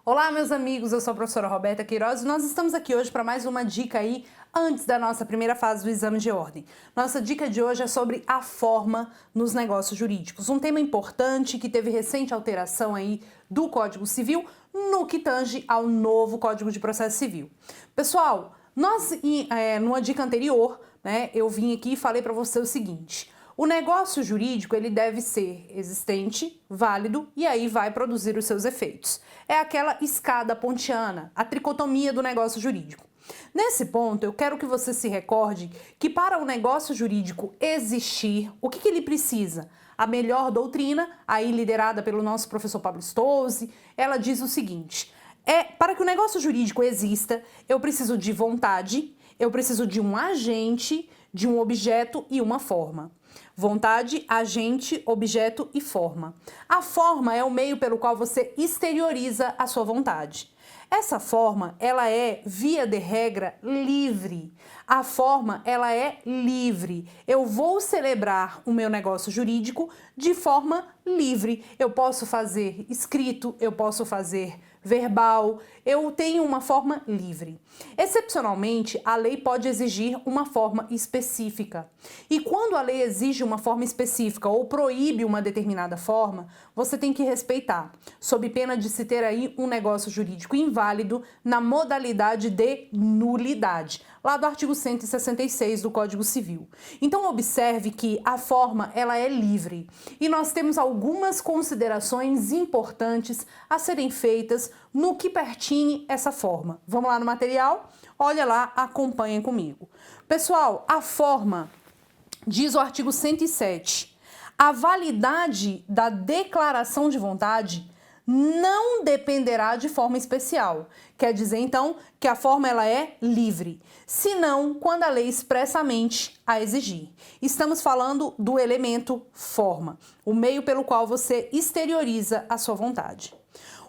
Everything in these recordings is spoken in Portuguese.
Olá, meus amigos, eu sou a professora Roberta Queiroz e nós estamos aqui hoje para mais uma dica aí antes da nossa primeira fase do exame de ordem. Nossa dica de hoje é sobre a forma nos negócios jurídicos, um tema importante que teve recente alteração aí do Código Civil no que tange ao novo Código de Processo Civil. Pessoal, numa dica anterior, eu vim aqui e falei para você o seguinte: o negócio jurídico ele deve ser existente, válido e aí vai produzir os seus efeitos. É aquela escada pontiana, a tricotomia do negócio jurídico. Nesse ponto, eu quero que você se recorde que para o negócio jurídico existir, o que ele precisa? A melhor doutrina, aí liderada pelo nosso professor Pablo Stolze, ela diz o seguinte: para que o negócio jurídico exista, eu preciso de vontade, eu preciso de um agente, de um objeto e uma forma. Vontade, agente, objeto e forma. A forma é o meio pelo qual você exterioriza a sua vontade. Essa forma, ela é, via de regra, livre. A forma, ela é livre. Eu vou celebrar o meu negócio jurídico de forma livre. Eu posso fazer escrito, eu posso fazer verbal, eu tenho uma forma livre. Excepcionalmente, a lei pode exigir uma forma específica. E quando a lei exige uma forma específica ou proíbe uma determinada forma, você tem que respeitar, sob pena de se ter aí um negócio jurídico inválido na modalidade de nulidade, lá do artigo 166 do Código Civil. Então observe que a forma ela é livre e nós temos algumas considerações importantes a serem feitas no que pertine essa forma. Vamos lá no material? Olha lá, acompanhem comigo. Pessoal, a forma, diz o artigo 107, a validade da declaração de vontade não dependerá de forma especial. Quer dizer, então, que a forma ela é livre, senão quando a lei expressamente a exigir. Estamos falando do elemento forma, o meio pelo qual você exterioriza a sua vontade.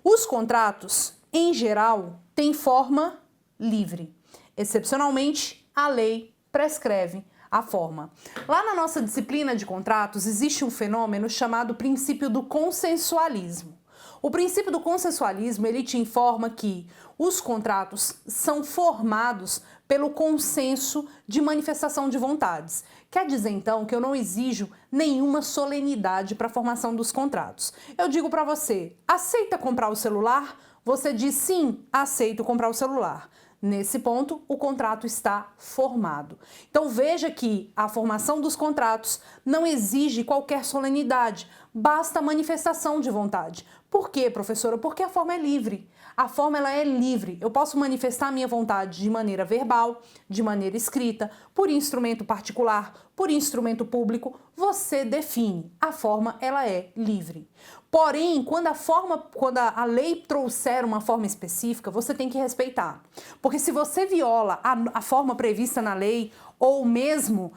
Os contratos, em geral, têm forma livre. Excepcionalmente, a lei prescreve a forma. Lá na nossa disciplina de contratos, existe um fenômeno chamado princípio do consensualismo. O princípio do consensualismo, ele te informa que os contratos são formados pelo consenso de manifestação de vontades. Quer dizer, então, que eu não exijo nenhuma solenidade para a formação dos contratos. Eu digo para você, aceita comprar o celular? Você diz sim, aceito comprar o celular. Nesse ponto, o contrato está formado. Então veja que a formação dos contratos não exige qualquer solenidade, basta a manifestação de vontade. Por quê, professora? Porque a forma é livre. A forma ela é livre. Eu posso manifestar a minha vontade de maneira verbal, de maneira escrita, por instrumento particular, por instrumento público. Você define. A forma ela é livre. Porém, quando a lei trouxer uma forma específica, você tem que respeitar. Porque se você viola a forma prevista na lei, ou mesmo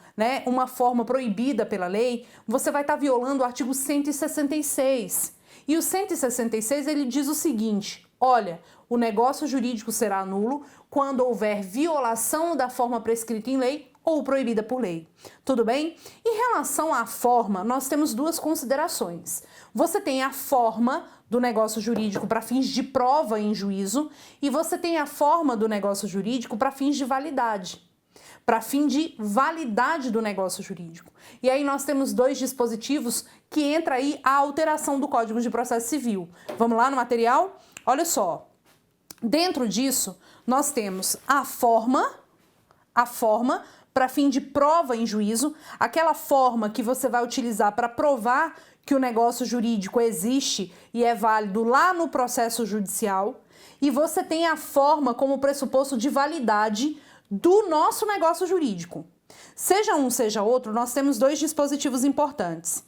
uma forma proibida pela lei, você vai estar violando o artigo 166. E o 166 ele diz o seguinte: olha, o negócio jurídico será nulo quando houver violação da forma prescrita em lei ou proibida por lei. Tudo bem? Em relação à forma, nós temos duas considerações. Você tem a forma do negócio jurídico para fins de prova em juízo e você tem a forma do negócio jurídico para fins de validade. Para fim de validade do negócio jurídico. E aí nós temos dois dispositivos que entra aí a alteração do Código de Processo Civil. Vamos lá no material? Olha só. Dentro disso, nós temos a forma para fim de prova em juízo, aquela forma que você vai utilizar para provar que o negócio jurídico existe e é válido lá no processo judicial. E você tem a forma como pressuposto de validade do nosso negócio jurídico. Seja um, seja outro, nós temos dois dispositivos importantes.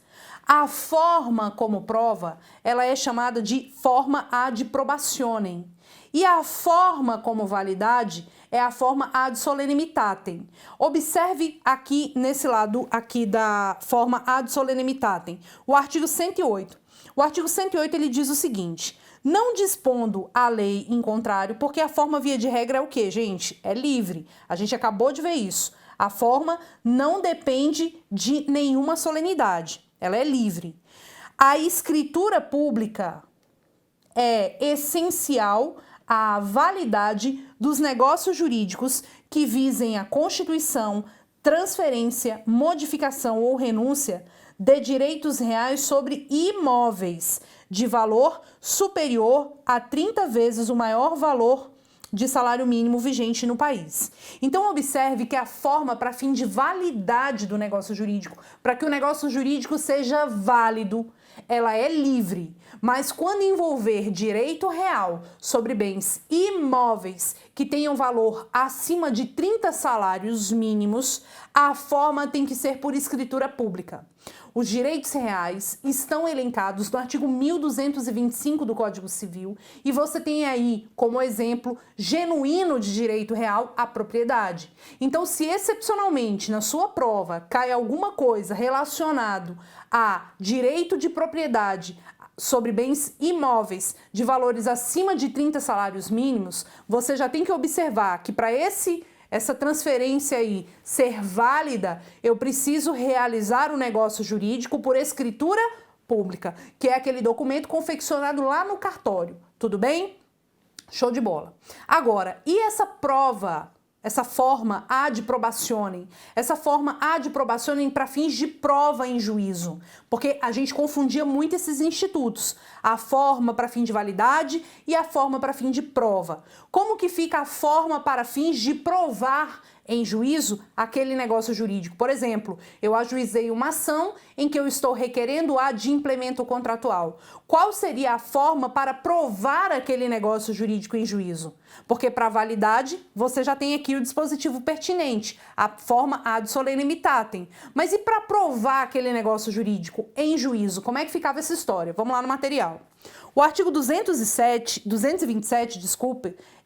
A forma como prova, ela é chamada de forma ad probationem. E a forma como validade é a forma ad solenimitatem. Observe aqui, nesse lado aqui da forma ad solenimitatem, o artigo 108. O artigo 108 ele diz o seguinte: não dispondo a lei em contrário, porque a forma via de regra é o quê, gente? É livre. A gente acabou de ver isso. A forma não depende de nenhuma solenidade. Ela é livre. A escritura pública é essencial à validade dos negócios jurídicos que visem a constituição, transferência, modificação ou renúncia de direitos reais sobre imóveis de valor superior a 30 vezes o maior valor de salário mínimo vigente no país. Então, observe que a forma para fim de validade do negócio jurídico, para que o negócio jurídico seja válido, ela é livre, mas quando envolver direito real sobre bens imóveis que tenham valor acima de 30 salários mínimos, a forma tem que ser por escritura pública. Os direitos reais estão elencados no artigo 1225 do Código Civil e você tem aí como exemplo genuíno de direito real a propriedade. Então, se excepcionalmente na sua prova cai alguma coisa relacionado a direito de propriedade sobre bens imóveis de valores acima de 30 salários mínimos, você já tem que observar que para essa transferência aí ser válida, eu preciso realizar o negócio jurídico por escritura pública, que é aquele documento confeccionado lá no cartório. Tudo bem? Show de bola. Agora, e essa prova, essa forma ad probationem? Essa forma ad probationem para fins de prova em juízo, porque a gente confundia muito esses institutos, a forma para fim de validade e a forma para fim de prova. Como que fica a forma para fins de provar em juízo aquele negócio jurídico? Por exemplo, eu ajuizei uma ação em que eu estou requerendo a de implemento contratual. Qual seria a forma para provar aquele negócio jurídico em juízo? Porque para validade, você já tem aqui o dispositivo pertinente, a forma ad solemnitatem. Mas e para provar aquele negócio jurídico em juízo? Como é que ficava essa história? Vamos lá no material. O artigo 227,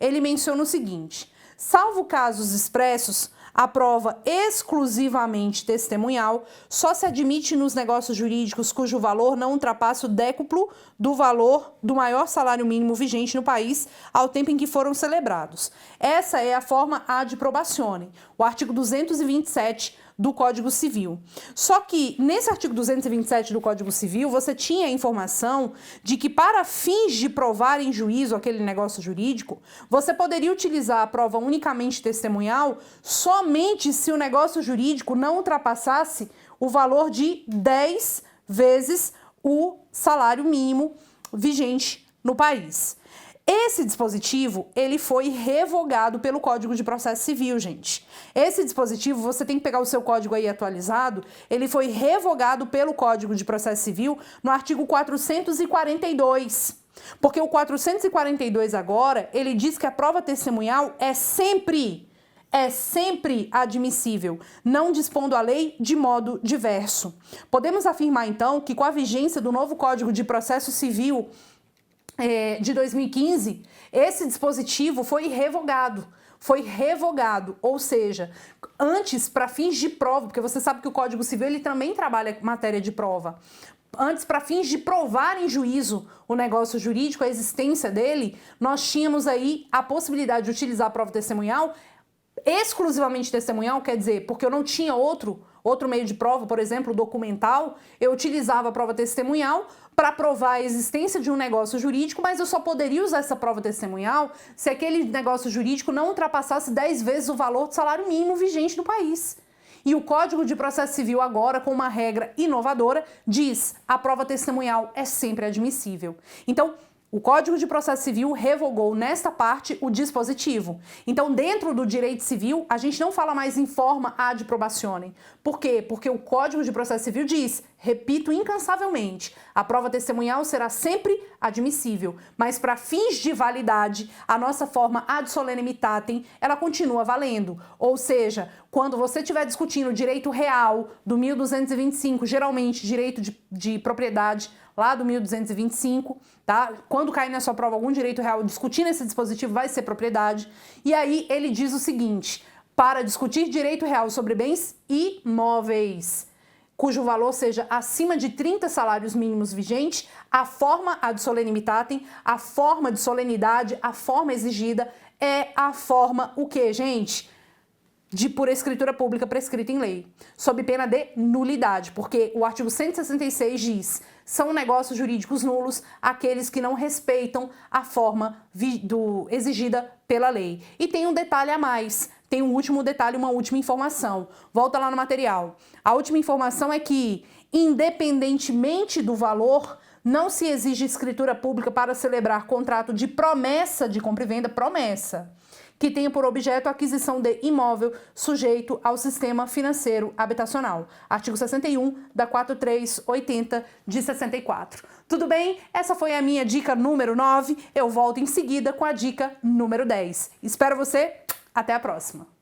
ele menciona o seguinte: salvo casos expressos, a prova exclusivamente testemunhal só se admite nos negócios jurídicos cujo valor não ultrapasse o décuplo do valor do maior salário mínimo vigente no país ao tempo em que foram celebrados. Essa é a forma ad probationem, o artigo 227 do Código Civil. Só que nesse artigo 227 do Código Civil, você tinha a informação de que para fins de provar em juízo aquele negócio jurídico, você poderia utilizar a prova unicamente testemunhal somente se o negócio jurídico não ultrapassasse o valor de 10 vezes o salário mínimo vigente no país. Esse dispositivo, ele foi revogado pelo Código de Processo Civil, gente. Esse dispositivo, você tem que pegar o seu código aí atualizado, ele foi revogado pelo Código de Processo Civil no artigo 442. Porque o 442 agora, ele diz que a prova testemunhal é sempre admissível, não dispondo a lei de modo diverso. Podemos afirmar, então, que com a vigência do novo Código de Processo Civil de 2015, esse dispositivo foi revogado, ou seja, antes, para fins de prova, porque você sabe que o Código Civil ele também trabalha matéria de prova, antes, para fins de provar em juízo o negócio jurídico, a existência dele, nós tínhamos aí a possibilidade de utilizar a prova testemunhal, exclusivamente testemunhal, quer dizer, porque eu não tinha outro meio de prova, por exemplo, documental, eu utilizava a prova testemunhal para provar a existência de um negócio jurídico, mas eu só poderia usar essa prova testemunhal se aquele negócio jurídico não ultrapassasse 10 vezes o valor do salário mínimo vigente no país. E o Código de Processo Civil agora, com uma regra inovadora, diz: a prova testemunhal é sempre admissível. Então, o Código de Processo Civil revogou nesta parte o dispositivo. Então, dentro do direito civil, a gente não fala mais em forma ad probationem. Por quê? Porque o Código de Processo Civil diz, repito incansavelmente, a prova testemunhal será sempre admissível, mas para fins de validade, a nossa forma ad solemnitatem, ela continua valendo. Ou seja, quando você estiver discutindo o direito real do 1225, geralmente direito de propriedade, lá do 1225, tá? Quando cair na sua prova algum direito real discutindo esse dispositivo, vai ser propriedade. E aí ele diz o seguinte: para discutir direito real sobre bens imóveis, cujo valor seja acima de 30 salários mínimos vigentes, a forma ad solenitatem, a forma de solenidade, a forma exigida é a forma o quê, gente? De por escritura pública prescrita em lei, sob pena de nulidade, porque o artigo 166 diz: são negócios jurídicos nulos aqueles que não respeitam a forma exigida pela lei. E tem um detalhe a mais, tem um último detalhe, uma última informação. Volta lá no material. A última informação é que, independentemente do valor, não se exige escritura pública para celebrar contrato de promessa de compra e venda, promessa, que tenha por objeto a aquisição de imóvel sujeito ao sistema financeiro habitacional. Artigo 61 da 4380 de 64. Tudo bem? Essa foi a minha dica número 9. Eu volto em seguida com a dica número 10. Espero você. Até a próxima.